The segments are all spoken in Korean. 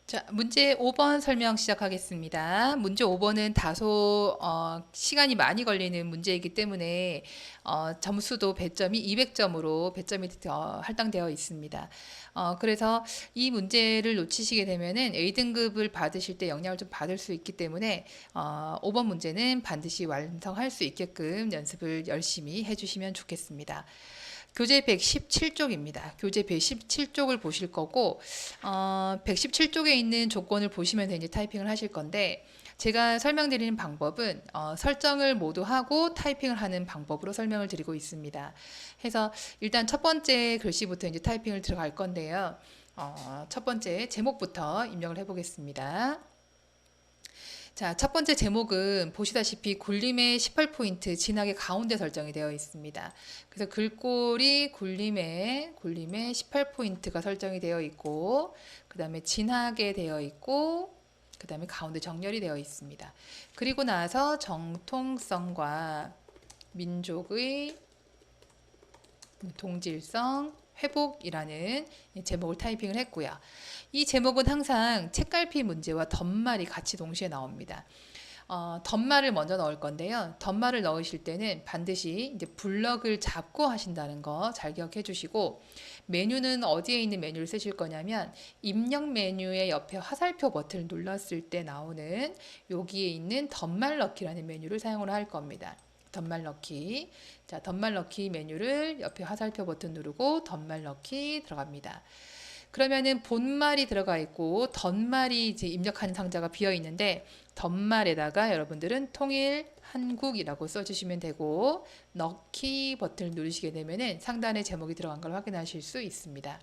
자, 문제 5번 설명 시작하겠습니다. 문제 5번은 다소 시간이 많이 걸리는 문제이기 때문에 점수도 배점이 200점으로 배점이 할당되어 있습니다. 그래서 이 문제를 놓치시게 되면은 A등급을 받으실 때 영향을 좀 받을 수 있기 때문에 5번 문제는 반드시 완성할 수 있게끔 연습을 열심히 해주시면 좋겠습니다. 교재 117쪽입니다. 교재 117쪽을 보실 거고 117쪽에 있는 조건을 보시면서 이제 타이핑을 하실 건데 제가 설명드리는 방법은 설정을 모두 하고 타이핑을 하는 방법으로 설명을 드리고 있습니다. 해서 일단 첫 번째 글씨부터 이제 타이핑을 들어갈 건데요. 첫 번째 제목부터 입력을 해보겠습니다. 자, 첫 번째 제목은 보시다시피 굴림의 18포인트 진하게 가운데 설정이 되어 있습니다. 그래서 글꼴이 굴림의 18포인트가 설정이 되어 있고, 그 다음에 진하게 되어 있고, 그 다음에 가운데 정렬이 되어 있습니다. 그리고 나서 정통성과 민족의 동질성 회복이라는 제목을 타이핑을 했고요. 이 제목은 항상 책갈피 문제와 덧말이 같이 동시에 나옵니다. 덧말을 먼저 넣을 건데요. 덧말을 넣으실 때는 반드시 이제 블럭을 잡고 하신다는 거 잘 기억해 주시고, 메뉴는 어디에 있는 메뉴를 쓰실 거냐면 입력 메뉴의 옆에 화살표 버튼을 눌렀을 때 나오는 여기에 있는 덧말 넣기라는 메뉴를 사용을 할 겁니다. 덧말 넣기. 자, 덧말 넣기 메뉴를 옆에 화살표 버튼 누르고 덧말 넣기 들어갑니다. 그러면은 본말이 들어가 있고 덧말이 이제 입력한 상자가 비어 있는데 덧말에다가 여러분들은 통일 한국이라고 써주시면 되고 넣기 버튼을 누르시게 되면은 상단에 제목이 들어간 걸 확인하실 수 있습니다.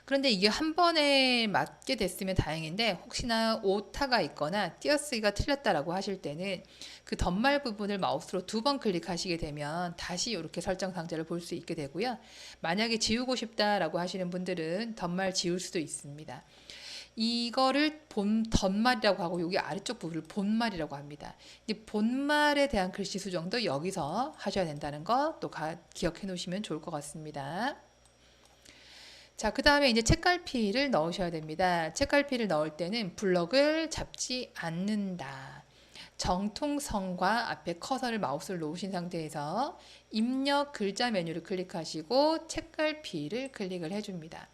그런데 이게 한 번에 맞게 됐으면 다행인데 혹시나 오타가 있거나 띄어쓰기가 틀렸다라고 하실 때는 그 덧말 부분을 마우스로 2번 클릭하시게 되면 다시 이렇게 설정 상자를 볼 수 있게 되고요. 만약에 지우고 싶다라고 하시는 분들은 덧말 지울 수도 있습니다. 이거를 덧말이라고 하고 여기 아래쪽 부분을 본말이라고 합니다. 이 본말에 대한 글씨 수정도 여기서 하셔야 된다는 거 또 기억해 놓으시면 좋을 것 같습니다. 자, 그 다음에 이제 책갈피를 넣으셔야 됩니다. 책갈피를 넣을 때는 블럭을 잡지 않는다. 정통성과 앞에 커서를 마우스를 놓으신 상태에서 입력 글자 메뉴를 클릭하시고 책갈피를 클릭을 해줍니다.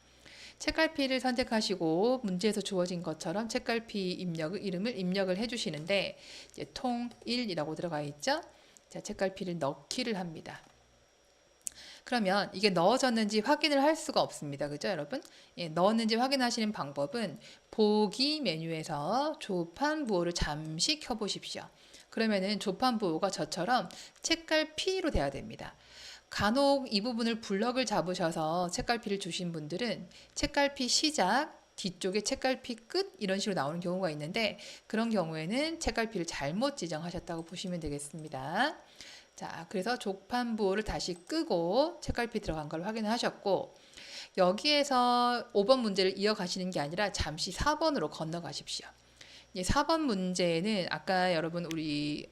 책갈피를 선택하시고 문제에서 주어진 것처럼 책갈피 이름을 입력을 해주시는데 이제 통일이라고 들어가 있죠. 자, 책갈피를 넣기를 합니다. 그러면 이게 넣어졌는지 확인을 할 수가 없습니다. 그죠, 여러분? 예, 넣었는지 확인하시는 방법은 보기 메뉴에서 조판 부호를 잠시 켜보십시오. 그러면은 조판 부호가 저처럼 책갈피로 돼야 됩니다. 간혹 이 부분을 블럭을 잡으셔서 책갈피를 주신 분들은 책갈피 시작, 뒤쪽에 책갈피 끝 이런 식으로 나오는 경우가 있는데 그런 경우에는 책갈피를 잘못 지정하셨다고 보시면 되겠습니다. 자, 그래서 족판부호를 다시 끄고 책갈피 들어간 걸 확인하셨고 여기에서 5번 문제를 이어가시는 게 아니라 잠시 4번으로 건너가십시오. 4번 문제는 아까 여러분 우리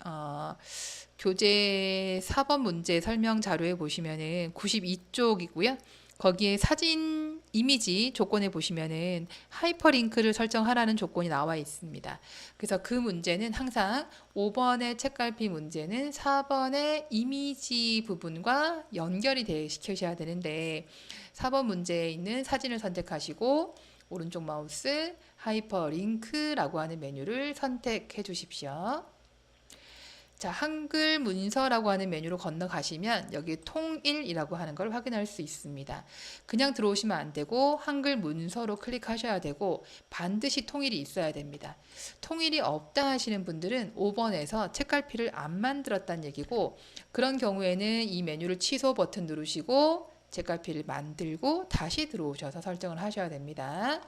교재 4번 문제 설명 자료에 보시면은 92쪽이고요. 거기에 사진 이미지 조건에 보시면은 하이퍼링크를 설정하라는 조건이 나와 있습니다. 그래서 그 문제는 항상 5번의 책갈피 문제는 4번의 이미지 부분과 연결이 시키셔야 되는데 4번 문제에 있는 사진을 선택하시고 오른쪽 마우스 하이퍼링크라고 하는 메뉴를 선택해 주십시오. 자, 한글 문서라고 하는 메뉴로 건너가시면 여기 통일이라고 하는 걸 확인할 수 있습니다. 그냥 들어오시면 안 되고 한글 문서로 클릭하셔야 되고 반드시 통일이 있어야 됩니다. 통일이 없다 하시는 분들은 5번에서 책갈피를 안 만들었다는 얘기고 그런 경우에는 이 메뉴를 취소 버튼 누르시고 책갈피를 만들고 다시 들어오셔서 설정을 하셔야 됩니다.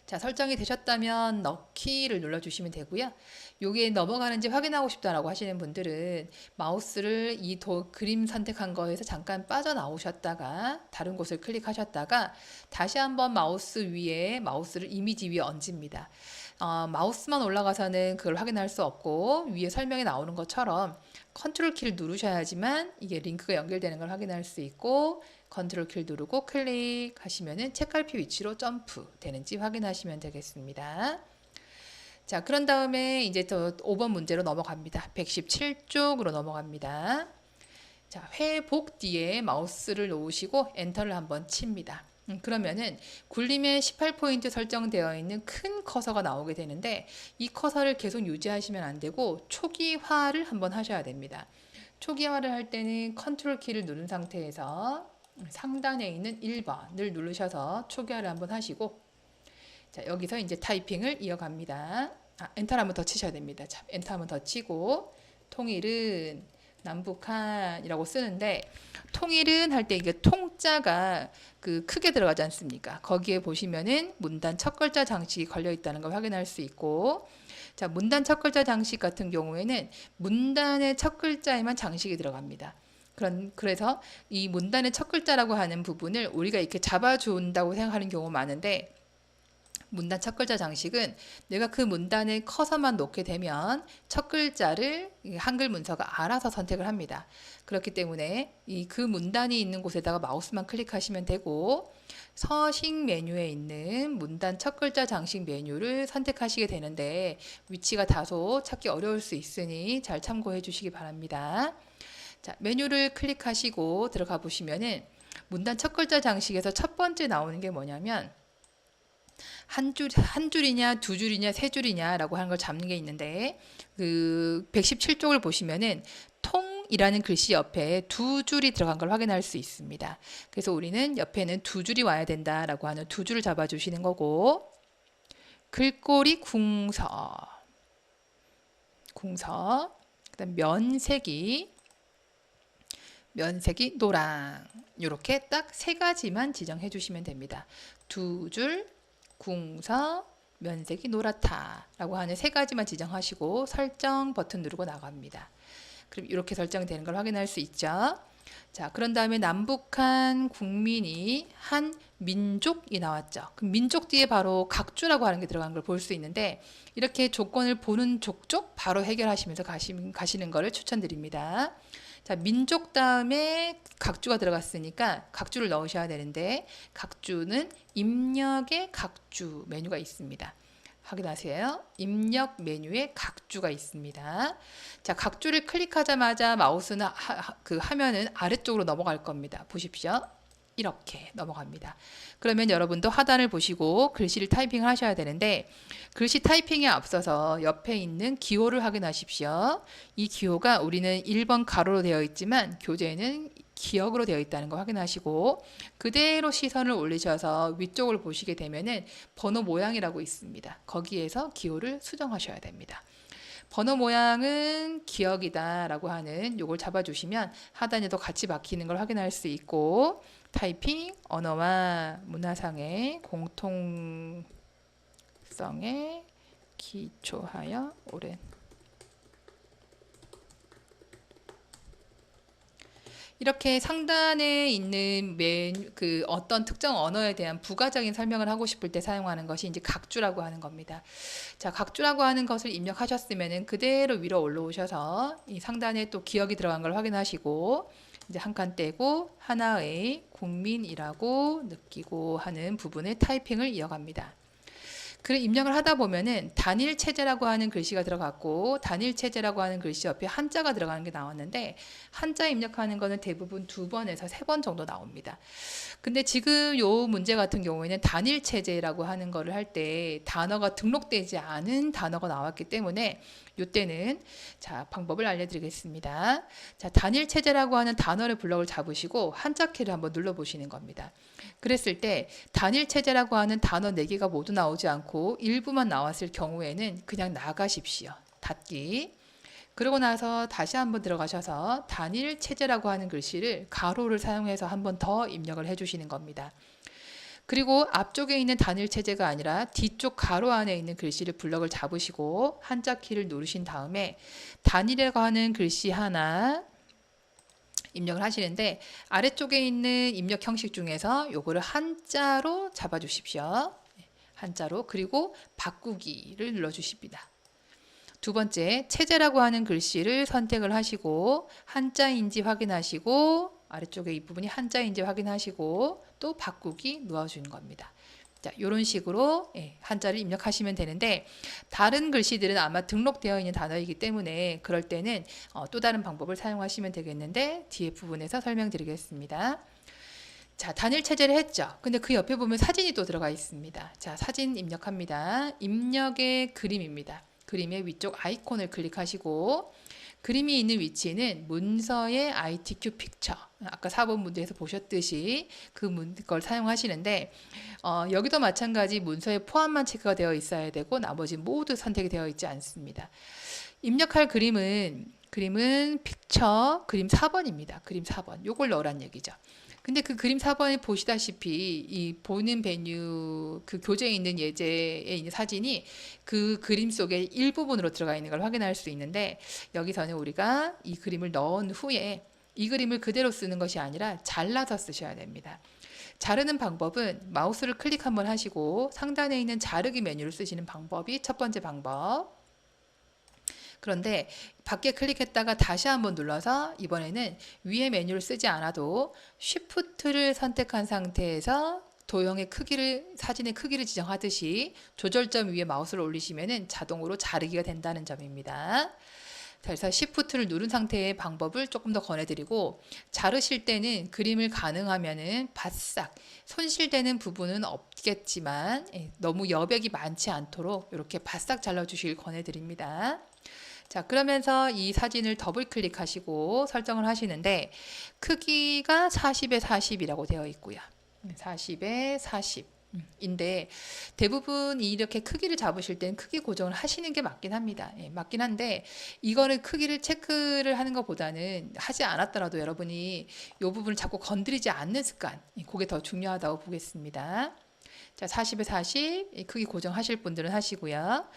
자, 설정이 되셨다면 넣기를 눌러주시면 되고요. 여기에 넘어가는지 확인하고 싶다라고 하시는 분들은 마우스를 이 그림 선택한 거에서 잠깐 빠져나오셨다가 다른 곳을 클릭하셨다가 다시 한번 마우스를 이미지 위에 얹습니다. 마우스만 올라가서는 그걸 확인할 수 없고 위에 설명에 나오는 것처럼 컨트롤 키를 누르셔야지만 이게 링크가 연결되는 걸 확인할 수 있고 컨트롤 키 누르고 클릭하시면은 책갈피 위치로 점프 되는지 확인하시면 되겠습니다. 자, 그런 다음에 이제 또 5번 문제로 넘어갑니다. 117쪽으로 넘어갑니다. 자, 회복 뒤에 마우스를 놓으시고 엔터를 한번 칩니다. 그러면은 굴림에 18포인트 설정되어 있는 큰 커서가 나오게 되는데 이 커서를 계속 유지하시면 안 되고 초기화를 한번 하셔야 됩니다. 초기화를 할 때는 컨트롤 키를 누른 상태에서 상단에 있는 1번을 누르셔서 초기화를 한번 하시고 자, 여기서 이제 타이핑을 이어갑니다. 엔터를 한번 더 치셔야 됩니다. 자, 엔터 한번 더 치고 통일은 남북한이라고 쓰는데 통일은 할 때 이게 통자가 크게 들어가지 않습니까? 거기에 보시면은 문단 첫 글자 장식이 걸려 있다는 걸 확인할 수 있고 자, 문단 첫 글자 장식 같은 경우에는 문단의 첫 글자에만 장식이 들어갑니다. 그래서 이 문단의 첫 글자라고 하는 부분을 우리가 이렇게 잡아준다고 생각하는 경우가 많은데 문단 첫 글자 장식은 내가 그 문단에 커서만 놓게 되면 첫 글자를 한글 문서가 알아서 선택을 합니다. 그렇기 때문에 그 문단이 있는 곳에다가 마우스만 클릭하시면 되고 서식 메뉴에 있는 문단 첫 글자 장식 메뉴를 선택하시게 되는데 위치가 다소 찾기 어려울 수 있으니 잘 참고해 주시기 바랍니다. 자, 메뉴를 클릭하시고 들어가 보시면은 문단 첫 글자 장식에서 첫 번째 나오는 게 뭐냐면 한 줄이냐, 두 줄이냐, 세 줄이냐라고 하는 걸 잡는 게 있는데 117쪽을 보시면은 통이라는 글씨 옆에 두 줄이 들어간 걸 확인할 수 있습니다. 그래서 우리는 옆에는 두 줄이 와야 된다라고 하는 두 줄을 잡아주시는 거고 글꼴이 궁서, 그다음 면색이 노랑 이렇게 딱 세 가지만 지정해 주시면 됩니다. 두 줄, 궁서, 면색이 노랗다 라고 하는 세 가지만 지정하시고 설정 버튼 누르고 나갑니다. 그럼 이렇게 설정되는 걸 확인할 수 있죠. 자, 그런 다음에 남북한 국민이 한 민족이 나왔죠. 그럼 민족 뒤에 바로 각주라고 하는 게 들어간 걸 볼 수 있는데 이렇게 조건을 보는 족족 바로 해결하시면서 가시는 거를 추천드립니다. 자, 민족 다음에 각주가 들어갔으니까 각주를 넣으셔야 되는데 각주는 입력의 각주 메뉴가 있습니다. 확인하세요. 입력 메뉴에 각주가 있습니다. 자, 각주를 클릭하자마자 마우스는 화면은 아래쪽으로 넘어갈 겁니다. 보십시오. 이렇게 넘어갑니다. 그러면 여러분도 하단을 보시고 글씨를 타이핑을 하셔야 되는데 글씨 타이핑에 앞서서 옆에 있는 기호를 확인하십시오. 이 기호가 우리는 1번 가로로 되어 있지만 교재에는 기역으로 되어 있다는 거 확인하시고 그대로 시선을 올리셔서 위쪽을 보시게 되면은 번호 모양이라고 있습니다. 거기에서 기호를 수정하셔야 됩니다. 번호 모양은 기역이다 라고 하는 요걸 잡아주시면 하단에도 같이 박히는 걸 확인할 수 있고 타이핑 언어와 문화상의 공통성에 기초하여 오랜 이렇게 상단에 있는 어떤 특정 언어에 대한 부가적인 설명을 하고 싶을 때 사용하는 것이 이제 각주라고 하는 겁니다. 자, 각주라고 하는 것을 입력하셨으면은 그대로 위로 올라오셔서 이 상단에 또 기억이 들어간 걸 확인하시고 이제 한 칸 떼고 하나의 국민이라고 느끼고 하는 부분에 타이핑을 이어갑니다. 글 입력을 하다 보면은 단일 체제라고 하는 글씨가 들어갔고 단일 체제라고 하는 글씨 옆에 한자가 들어가는 게 나왔는데 한자 입력하는 거는 대부분 2번에서 3번 정도 나옵니다. 근데 지금 요 문제 같은 경우에는 단일 체제라고 하는 거를 할 때 단어가 등록되지 않은 단어가 나왔기 때문에 이때는 자, 방법을 알려드리겠습니다. 자, 단일 체제라고 하는 단어를 블럭을 잡으시고 한자 키를 한번 눌러보시는 겁니다. 그랬을 때 단일 체제라고 하는 단어 4개가 모두 나오지 않고 일부만 나왔을 경우에는 그냥 나가십시오. 닫기. 그러고 나서 다시 한번 들어가셔서 단일 체제라고 하는 글씨를 가로를 사용해서 한번 더 입력을 해주시는 겁니다. 그리고 앞쪽에 있는 단일 체제가 아니라 뒤쪽 가로 안에 있는 글씨를 블럭을 잡으시고 한자 키를 누르신 다음에 단일이라고 하는 글씨 하나 입력을 하시는데 아래쪽에 있는 입력 형식 중에서 요거를 한자로 잡아 주십시오. 한자로. 그리고 바꾸기를 눌러 주십니다. 두 번째, 체제라고 하는 글씨를 선택을 하시고 한자인지 확인하시고 아래쪽에 이 부분이 한자인지 확인하시고 또 바꾸기 누워주는 겁니다. 자, 이런 식으로 한자를 입력하시면 되는데 다른 글씨들은 아마 등록되어 있는 단어이기 때문에 그럴 때는 또 다른 방법을 사용하시면 되겠는데 뒤에 부분에서 설명드리겠습니다. 자, 단일 체제를 했죠. 근데 그 옆에 보면 사진이 또 들어가 있습니다. 자, 사진 입력합니다. 입력의 그림입니다. 그림의 위쪽 아이콘을 클릭하시고 그림이 있는 위치는 문서의 ITQ 픽처, 아까 4번 문제에서 보셨듯이 걸 사용하시는데 여기도 마찬가지 문서의 포함만 체크가 되어 있어야 되고 나머지 모두 선택이 되어 있지 않습니다. 입력할 그림은 픽처 그림 4번입니다. 그림 4번. 요걸 넣으란 얘기죠. 근데 그 그림 4번에 보시다시피 이 보는 메뉴 그 교재에 있는 예제에 있는 사진이 그 그림 속의 일부분으로 들어가 있는 걸 확인할 수 있는데 여기서는 우리가 이 그림을 넣은 후에 이 그림을 그대로 쓰는 것이 아니라 잘라서 쓰셔야 됩니다. 자르는 방법은 마우스를 클릭 한번 하시고 상단에 있는 자르기 메뉴를 쓰시는 방법이 첫 번째 방법. 그런데 밖에 클릭했다가 다시 한번 눌러서 이번에는 위에 메뉴를 쓰지 않아도 Shift를 선택한 상태에서 도형의 크기를 사진의 크기를 지정하듯이 조절점 위에 마우스를 올리시면 자동으로 자르기가 된다는 점입니다. 그래서 Shift를 누른 상태의 방법을 조금 더 권해드리고 자르실 때는 그림을 가능하면은 바싹 손실되는 부분은 없겠지만 너무 여백이 많지 않도록 이렇게 바싹 잘라주시길 권해드립니다. 자, 그러면서 이 사진을 더블 클릭하시고 설정을 하시는데 크기가 40에 40이라고 되어 있고요. 40에 40 인데 대부분 이렇게 크기를 잡으실 때는 크기 고정을 하시는 게 맞긴 합니다. 맞긴 한데 이거는 크기를 체크를 하는 것보다는 하지 않았더라도 여러분이 이 부분을 자꾸 건드리지 않는 습관, 그게 더 중요하다고 보겠습니다. 자, 40에 40 크기 고정하실 분들은 하시고요.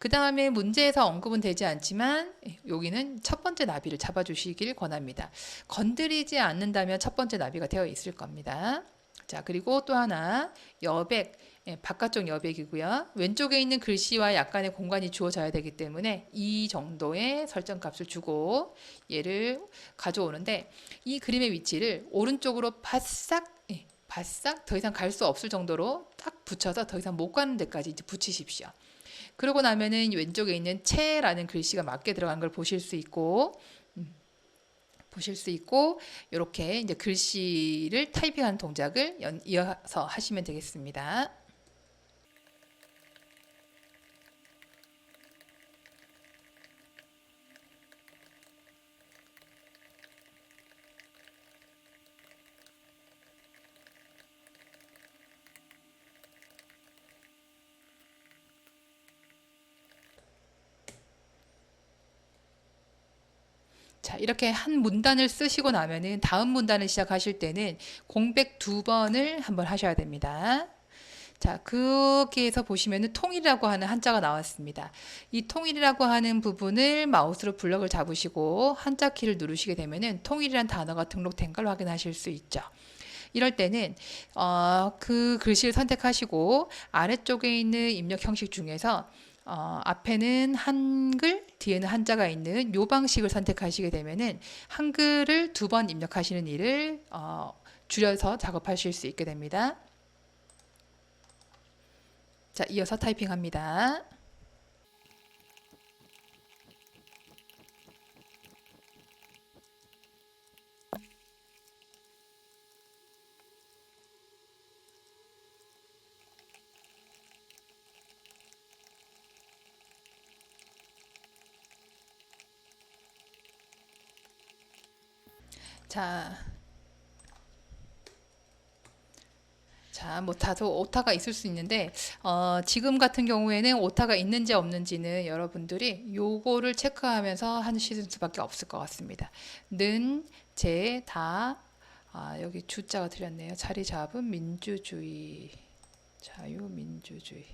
그 다음에 문제에서 언급은 되지 않지만 여기는 첫 번째 나비를 잡아주시길 권합니다. 건드리지 않는다면 첫 번째 나비가 되어 있을 겁니다. 자, 그리고 또 하나 여백, 바깥쪽 여백이고요. 왼쪽에 있는 글씨와 약간의 공간이 주어져야 되기 때문에 이 정도의 설정 값을 주고 얘를 가져오는데 이 그림의 위치를 오른쪽으로 바싹 더 이상 갈 수 없을 정도로 딱 붙여서 더 이상 못 가는 데까지 이제 붙이십시오. 그러고 나면은 왼쪽에 있는 채라는 글씨가 맞게 들어간 걸 보실 수 있고 이렇게 이제 글씨를 타이핑하는 동작을 이어서 하시면 되겠습니다. 자, 이렇게 한 문단을 쓰시고 나면은 다음 문단을 시작하실 때는 공백 2번을 한번 하셔야 됩니다. 자, 거기에서 보시면은 통일이라고 하는 한자가 나왔습니다. 이 통일이라고 하는 부분을 마우스로 블럭을 잡으시고 한자 키를 누르시게 되면은 통일이란 단어가 등록된 걸 확인하실 수 있죠. 이럴 때는 그 글씨를 선택하시고 아래쪽에 있는 입력 형식 중에서 앞에는 한글, 뒤에는 한자가 있는 요 방식을 선택하시게 되면은 한글을 2번 입력하시는 일을 줄여서 작업하실 수 있게 됩니다. 자, 이어서 타이핑합니다. 뭐 다소 오타가 있을 수 있는데 지금 같은 경우에는 오타가 있는지 없는지는 여러분들이 요거를 체크하면서 하시는 수밖에 없을 것 같습니다. 는, 제, 다, 여기 주자가 들렸네요. 자리 잡은 민주주의, 자유민주주의.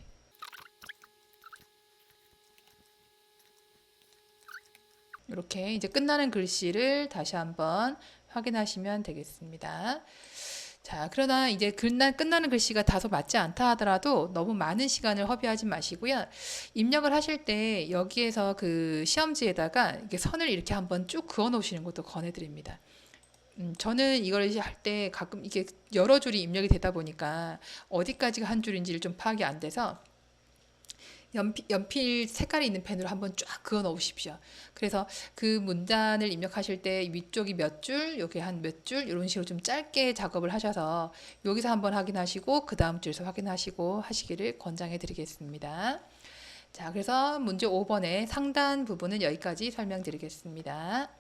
이렇게 이제 끝나는 글씨를 다시 한번 확인하시면 되겠습니다. 자, 그러나 이제 끝나는 글씨가 다소 맞지 않다 하더라도 너무 많은 시간을 허비하지 마시고요. 입력을 하실 때 여기에서 그 시험지에다가 이렇게 선을 이렇게 한번 쭉 그어 놓으시는 것도 권해드립니다. 저는 이걸 이제 할 때 가끔 이게 여러 줄이 입력이 되다 보니까 어디까지가 한 줄인지를 좀 파악이 안 돼서 연필 색깔이 있는 펜으로 한번 쫙 그어 놓으십시오. 그래서 그 문단을 입력하실 때 위쪽이 몇 줄, 여기 한 몇 줄, 이런 식으로 좀 짧게 작업을 하셔서 여기서 한번 확인하시고 그 다음 줄에서 확인하시고 하시기를 권장해 드리겠습니다. 자, 그래서 문제 5번의 상단 부분은 여기까지 설명드리겠습니다.